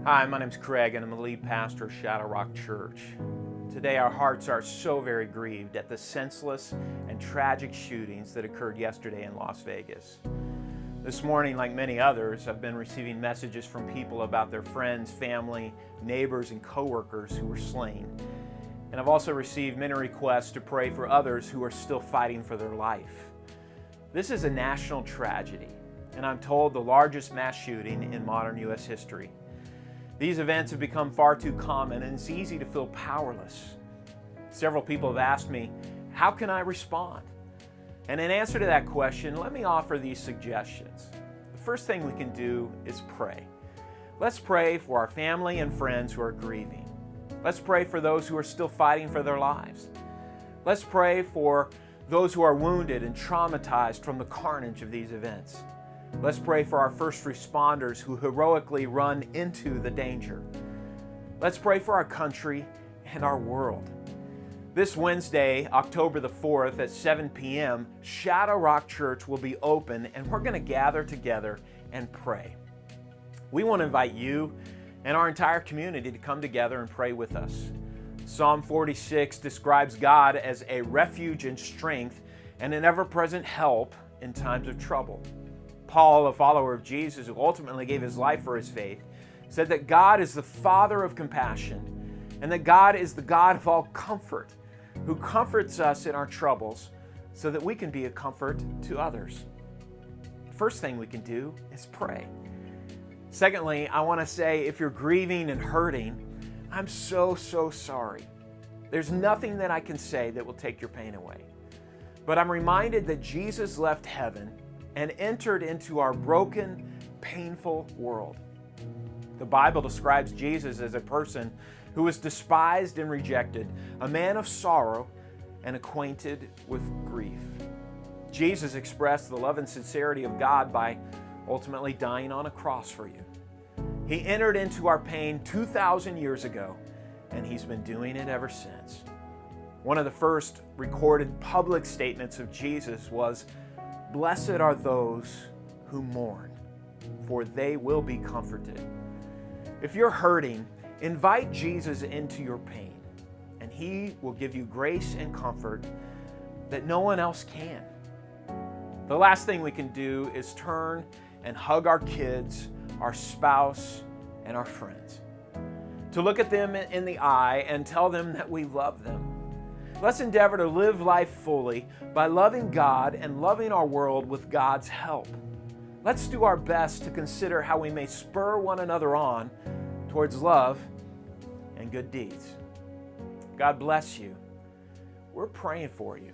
Hi, my name's Craig and I'm the lead pastor of Shadow Rock Church. Today our hearts are so very grieved at the senseless and tragic shootings that occurred yesterday in Las Vegas. This morning, like many others, I've been receiving messages from people about their friends, family, neighbors, and coworkers who were slain. And I've also received many requests to pray for others who are still fighting for their life. This is a national tragedy, and I'm told the largest mass shooting in modern U.S. history. These events have become far too common, and it's easy to feel powerless. Several people have asked me, how can I respond? And in answer to that question, let me offer these suggestions. The first thing we can do is pray. Let's pray for our family and friends who are grieving. Let's pray for those who are still fighting for their lives. Let's pray for those who are wounded and traumatized from the carnage of these events. Let's pray for our first responders who heroically run into the danger. Let's pray for our country and our world. This Wednesday, October the 4th at 7 p.m., Shadow Rock Church will be open and we're going to gather together and pray. We want to invite you and our entire community to come together and pray with us. Psalm 46 describes God as a refuge and strength and an ever-present help in times of trouble. Paul, a follower of Jesus who ultimately gave his life for his faith, said that God is the Father of compassion and that God is the God of all comfort, who comforts us in our troubles so that we can be a comfort to others. First thing we can do is pray. Secondly, I want to say if you're grieving and hurting, I'm so sorry. There's nothing that I can say that will take your pain away. But I'm reminded that Jesus left heaven and entered into our broken, painful world. The Bible describes Jesus as a person who was despised and rejected, a man of sorrow and acquainted with grief. Jesus expressed the love and sincerity of God by ultimately dying on a cross for you. He entered into our pain 2,000 years ago, and He's been doing it ever since. One of the first recorded public statements of Jesus was, "Blessed are those who mourn, for they will be comforted." If you're hurting, invite Jesus into your pain, and He will give you grace and comfort that no one else can. The last thing we can do is turn and hug our kids, our spouse, and our friends. To look at them in the eye and tell them that we love them. Let's endeavor to live life fully by loving God and loving our world with God's help. Let's do our best to consider how we may spur one another on towards love and good deeds. God bless you. We're praying for you.